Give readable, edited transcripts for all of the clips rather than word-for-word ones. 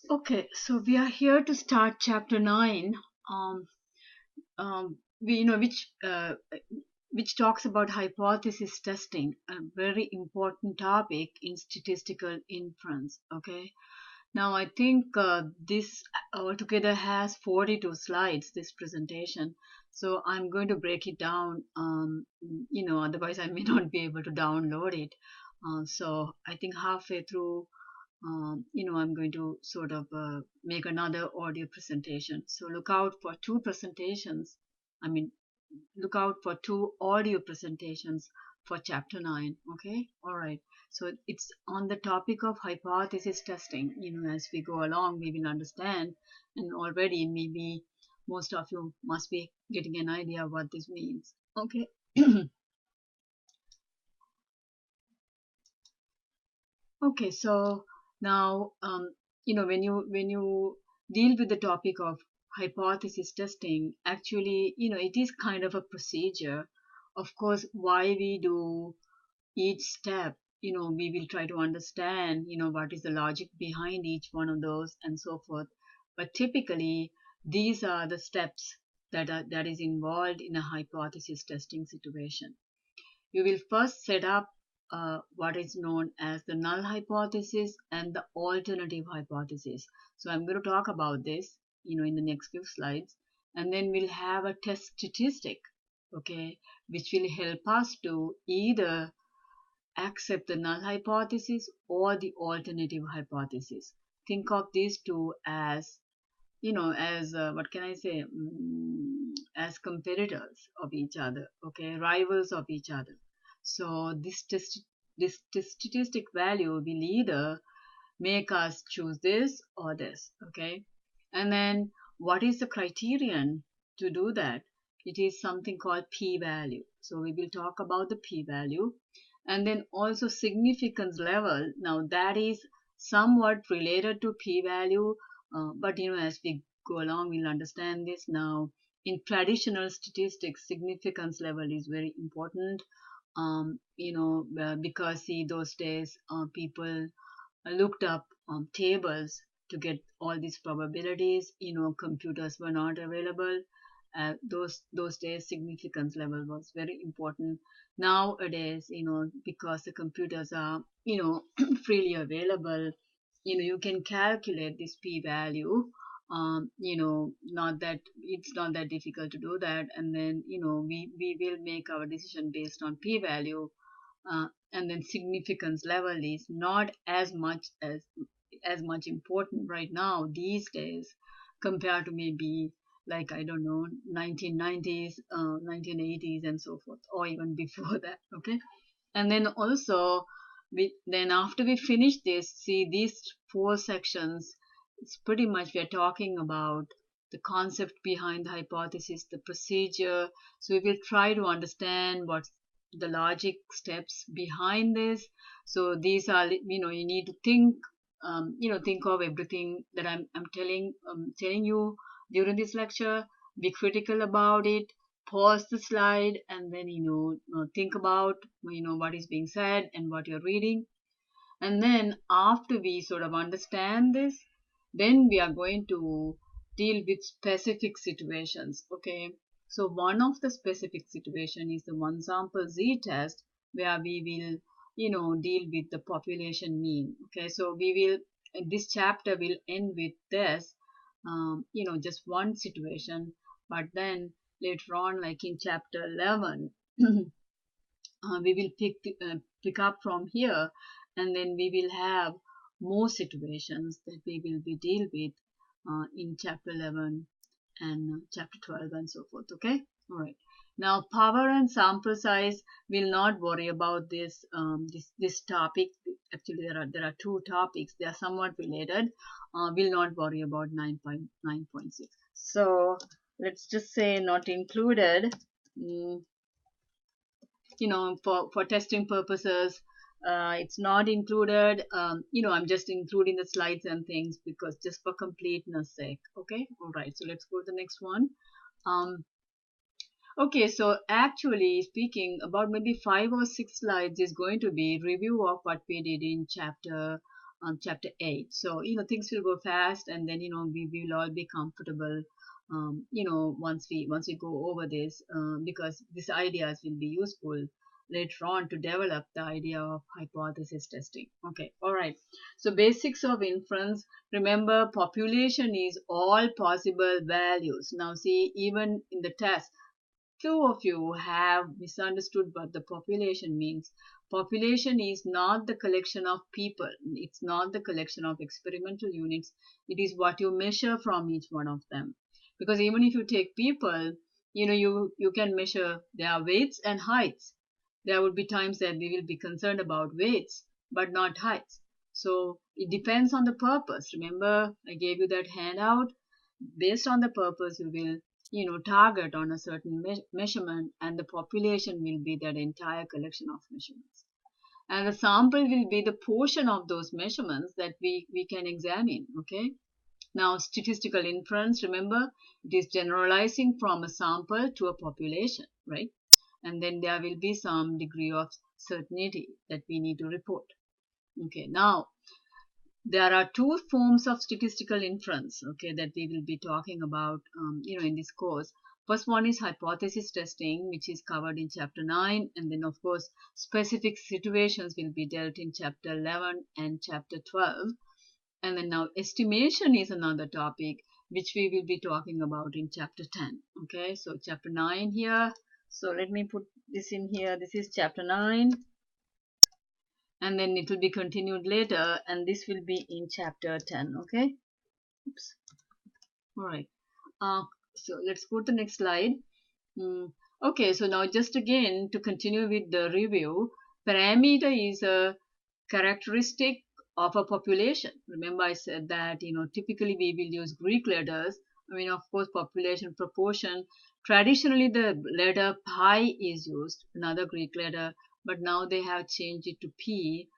Okay, so we are here to start chapter 9, um, which talks about hypothesis testing, a very important topic in statistical inference. Okay, now I think this altogether has 42 slides. This presentation, so I'm going to break it down. Otherwise I may not be able to download it. So I think halfway through I'm going to sort of make another audio presentation. So look out for two presentations. I mean, look out for two audio presentations for chapter 9. Okay. All right. So it's on the topic of hypothesis testing. As we go along, we will understand. And already maybe most of you must be getting an idea of what this means. Okay. Okay, so now when you deal with the topic of hypothesis testing, actually, it is kind of a procedure. Of course, why we do each step, we will try to understand, what is the logic behind each one of those and so forth. But typically, these are the steps that is involved in a hypothesis testing situation. You will first set up what is known as the null hypothesis and the alternative hypothesis. So I'm going to talk about this, in the next few slides, and then we'll have a test statistic, okay, which will help us to either accept the null hypothesis or the alternative hypothesis. Think of these two as as what can I say, as competitors of each other, okay, rivals of each other. So this statistic value will either make us choose this or this, okay. And then what is the criterion to do that? It is something called p-value. So we will talk about the p-value, and then also significance level. Now that is somewhat related to p-value, but as we go along, we'll understand this. Now in traditional statistics, significance level is very important. Because see, those days people looked up tables to get all these probabilities. Computers were not available. Those days, significance level was very important. Nowadays, because the computers are freely available, you can calculate this p-value. Not that it's not that difficult to do that, and then we will make our decision based on p-value. And then significance level is not as much important right now these days compared to maybe, like, I don't know, 1990s, 1980s and so forth, or even before that. Okay. And then also then after we finish this, see these four sections, it's pretty much we're talking about the concept behind the hypothesis, the procedure. So we will try to understand what's the logic steps behind this. So these are, you need to think of everything that I'm telling you during this lecture. Be critical about it. Pause the slide and then think about what is being said and what you're reading. And then after we sort of understand this, then we are going to deal with specific situations. Okay. So one of the specific situation is the one sample z test, where we will, deal with the population mean. Okay. So we will, this chapter will end with this, just one situation, but then later on, like in chapter 11, we will pick up from here, and then we will have more situations that we will be deal with in chapter 11 and chapter 12 and so forth. Okay. All right. Now power and sample size, will not worry about this topic. Actually there are two topics, they are somewhat related. Will not worry about 9.9.6. So let's just say not included. Mm, for testing purposes, it's not included. I'm just including the slides and things because just for completeness sake. Okay. All right, so let's go to the next one. Okay, so actually speaking, about maybe 5 or 6 slides is going to be review of what we did in chapter chapter 8. So, things will go fast, and then, we will all be comfortable, once we go over this, because these ideas will be useful later on to develop the idea of hypothesis testing. Okay, all right. So basics of inference. Remember, population is all possible values. Now see, even in the test, few of you have misunderstood what the population means. Population is not the collection of people. It's not the collection of experimental units. It is what you measure from each one of them. Because even if you take people, you can measure their weights and heights. There would be times that we will be concerned about weights, but not heights. So it depends on the purpose. Remember, I gave you that handout. Based on the purpose, you will target on a certain measurement, and the population will be that entire collection of measurements, and the sample will be the portion of those measurements that we can examine. Okay, now statistical inference, remember, it is generalizing from a sample to a population, right? And then there will be some degree of certainty that we need to report. Okay, now there are two forms of statistical inference, okay, that we will be talking about, in this course. First one is hypothesis testing, which is covered in chapter 9, and then of course specific situations will be dealt in chapter 11 and chapter 12. And then now estimation is another topic which we will be talking about in chapter 10. Okay, so chapter 9 here. So let me put this in here. This is chapter 9. And then it will be continued later, and this will be in chapter 10. Okay. Oops. All right. So let's go to the next slide. Okay, so now just again to continue with the review, parameter is a characteristic of a population. Remember I said that, typically we will use Greek letters. I mean, of course, population proportion. Traditionally, the letter pi is used, another Greek letter, but now they have changed it to p,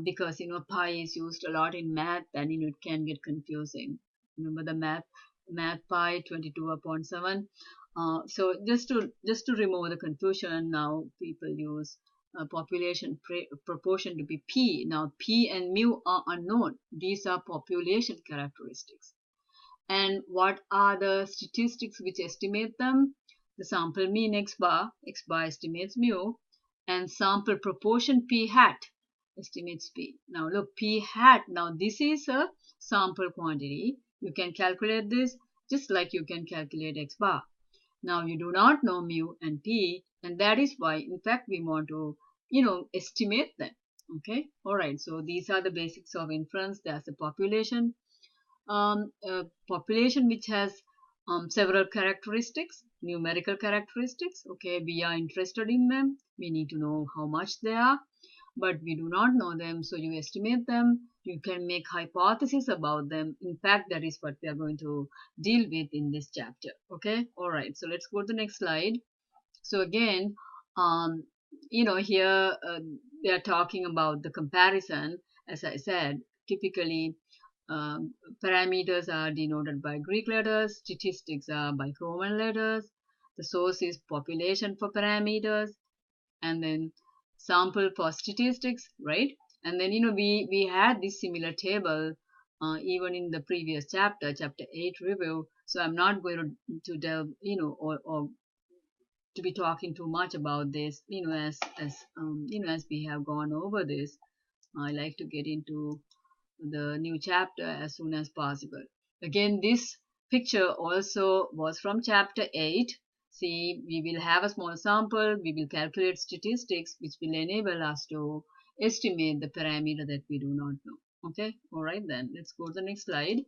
because, pi is used a lot in math, and, it can get confusing. Remember the math pi 22/7. So just to remove the confusion, now people use population proportion to be p. Now p and mu are unknown. These are population characteristics. And what are the statistics which estimate them? The sample mean x bar estimates mu, and sample proportion p hat estimates p. Now look, p hat, now this is a sample quantity. You can calculate this just like you can calculate x bar. Now you do not know mu and p, and that is why, in fact, we want to, estimate them. Okay, all right. So these are the basics of inference. There's a population, population which has several characteristics, numerical characteristics. Okay, we are interested in them. We need to know how much they are, but we do not know them. So you estimate them. You can make hypotheses about them. In fact, that is what we are going to deal with in this chapter. Okay, all right. So let's go to the next slide. So again, here they are talking about the comparison. As I said, typically parameters are denoted by Greek letters, statistics are by Roman letters, the source is population for parameters, and then sample for statistics, right? And then, we had this similar table even in the previous chapter 8 review. So I'm not going to delve, or to be talking too much about this, as we have gone over this. I like to get into the new chapter as soon as possible. Again, this picture also was from chapter 8. See, we will have a small sample, we will calculate statistics, which will enable us to estimate the parameter that we do not know. Okay, all right then, let's go to the next slide.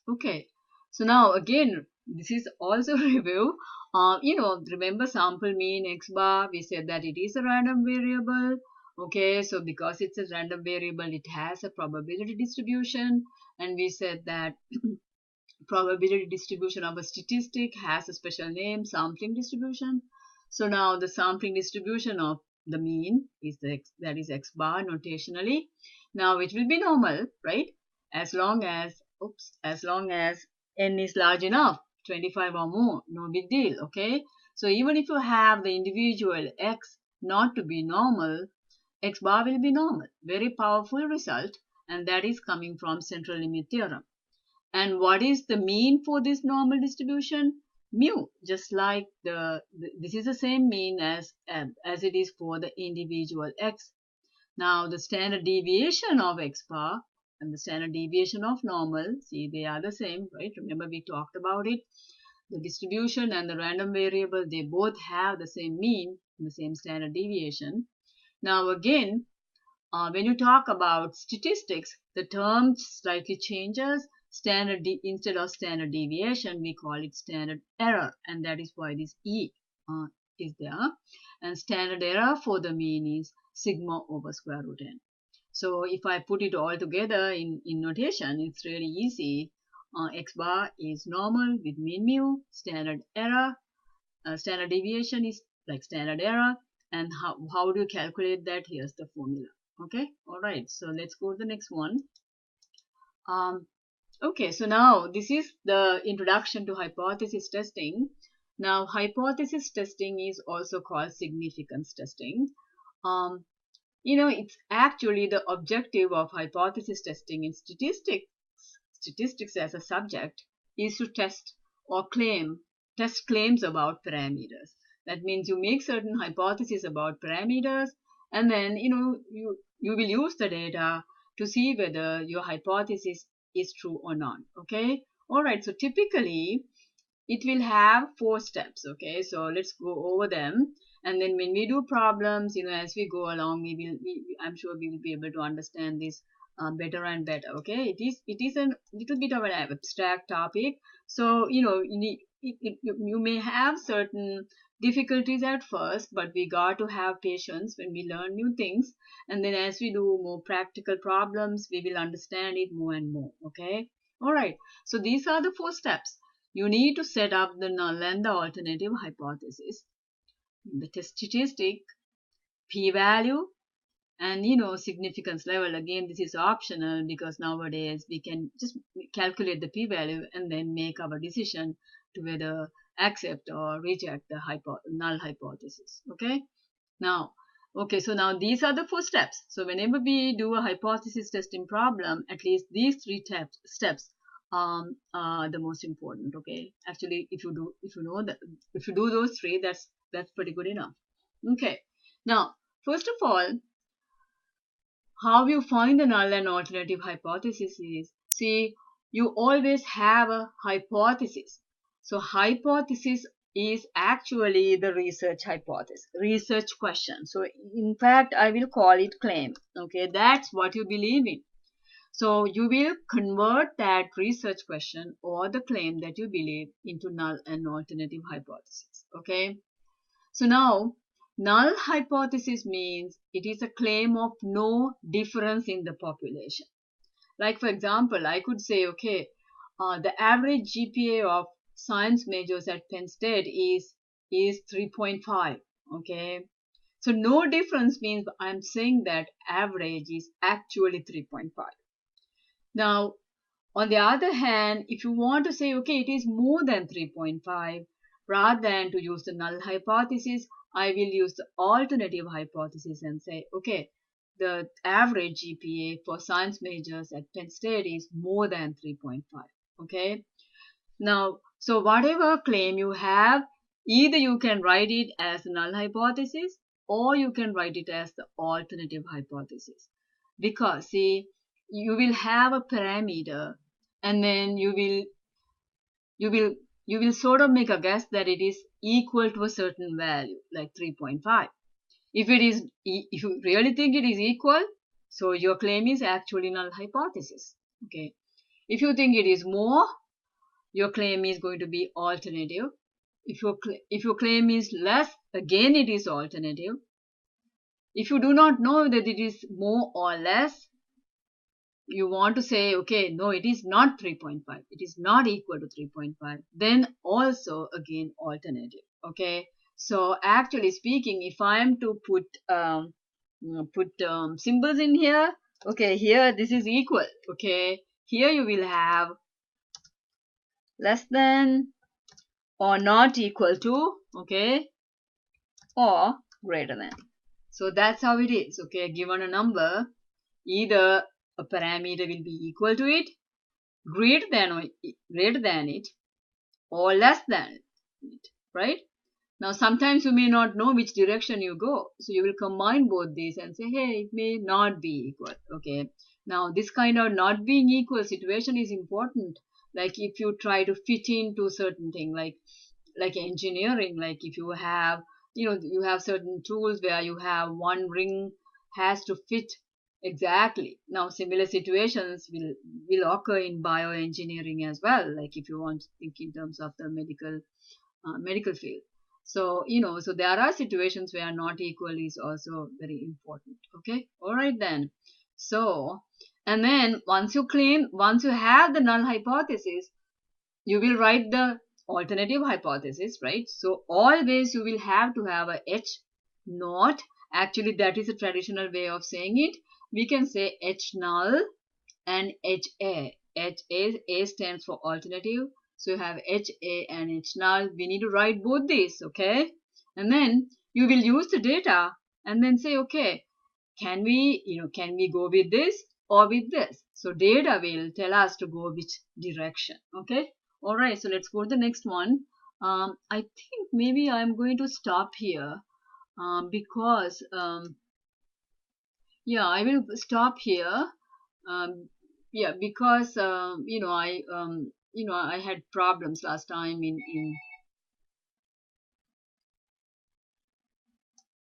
Okay, so now again, this is also a review. Remember sample mean x bar, we said that it is a random variable. Okay, so because it's a random variable, it has a probability distribution, and we said that probability distribution of a statistic has a special name, sampling distribution. So now the sampling distribution of the mean is that is x bar notationally. Now it will be normal, right? As long as n is large enough, 25 or more, no big deal. Okay, so even if you have the individual x not to be normal, x bar will be normal. Very powerful result. and that is coming from central limit theorem. And what is the mean for this normal distribution? Mu, just like this is the same mean as it is for the individual x. Now the standard deviation of x bar and the standard deviation of normal, see, they are the same, right? Remember we talked about it. The distribution and the random variable, they both have the same mean, the same standard deviation. Now again, when you talk about statistics, the term slightly changes. Instead of standard deviation, we call it standard error, and that is why this E is there. And standard error for the mean is sigma over square root n. So if I put it all together in notation, it's really easy. X bar is normal with mean mu, standard error, standard deviation is like standard error, and how do you calculate that? Here's the formula. Okay, all right, so let's go to the next one. Okay, so now this is the introduction to hypothesis testing. Now hypothesis testing is also called significance testing. It's actually the objective of hypothesis testing in statistics as a subject is to test claims about parameters. That means you make certain hypotheses about parameters, and then you will use the data to see whether your hypothesis is true or not. Okay, all right, so typically it will have 4 steps. Okay, so let's go over them, and then when we do problems, as we go along, I'm sure we will be able to understand this better and better. Okay, it is a little bit of an abstract topic, so you may have certain difficulties at first, but we got to have patience when we learn new things, and then as we do more practical problems, we will understand it more and more. Okay, all right, so these are the 4 steps. You need to set up the null and the alternative hypothesis, the test statistic, p-value, and significance level. Again, this is optional because nowadays we can just calculate the p-value and then make our decision to whether accept or reject the null hypothesis. Okay, so now these are the 4 steps. So whenever we do a hypothesis testing problem, at least these 3 steps are the most important. Okay, actually, if you do those 3, that's pretty good enough. Okay, now first of all, how you find the null and alternative hypothesis is, see, you always have a hypothesis. So hypothesis is actually the research question. So in fact, I will call it claim. Okay, that's what you believe in. So you will convert that research question or the claim that you believe into null and alternative hypothesis. Okay, so now null hypothesis means it is a claim of no difference in the population. Like for example, I could say, okay, the average GPA of science majors at Penn State is 3.5. Okay, so no difference means I'm saying that average is actually 3.5. Now, on the other hand, if you want to say, okay, it is more than 3.5, rather than to use the null hypothesis, I will use the alternative hypothesis and say, okay, the average GPA for science majors at Penn State is more than 3.5. Okay. Now, so whatever claim you have, either you can write it as the null hypothesis or you can write it as the alternative hypothesis. Because, see, you will have a parameter, and then you will sort of make a guess that it is equal to a certain value, like 3.5. If you really think it is equal, so your claim is actually null hypothesis. Okay. If you think it is more, your claim is going to be alternative. If your claim is less, again it is alternative. If you do not know that it is more or less, you want to say, okay, no, it is not 3.5. It is not equal to 3.5. Then also again alternative. Okay. So actually speaking, if I am to put symbols in here, okay, here this is equal. Okay. Here you will have less than or not equal to, okay, or greater than. So that's how it is. Okay. Given a number, either a parameter will be equal to it, greater than it, or less than it, right? Now, sometimes you may not know which direction you go. So you will combine both these and say, hey, it may not be equal. Okay. Now, this kind of not being equal situation is important. Like if you try to fit into certain thing, like engineering, like if you have, you have certain tools where you have one ring has to fit exactly. Now, similar situations will occur in bioengineering as well. Like if you want to think in terms of the medical field. So, so there are situations where not equal is also very important. Okay. All right then. So, and then once you have the null hypothesis, you will write the alternative hypothesis, right? So always you will have to have a H naught. Actually, that is a traditional way of saying it. We can say H null and HA. A stands for alternative. So you have HA and H null. We need to write both these, okay? And then you will use the data and then say, okay, can we go with this or with this? So data will tell us to go which direction, okay? All right, so let's go to the next one. I think maybe I'm going to stop here because yeah, I will stop here. Yeah, because I had problems last time in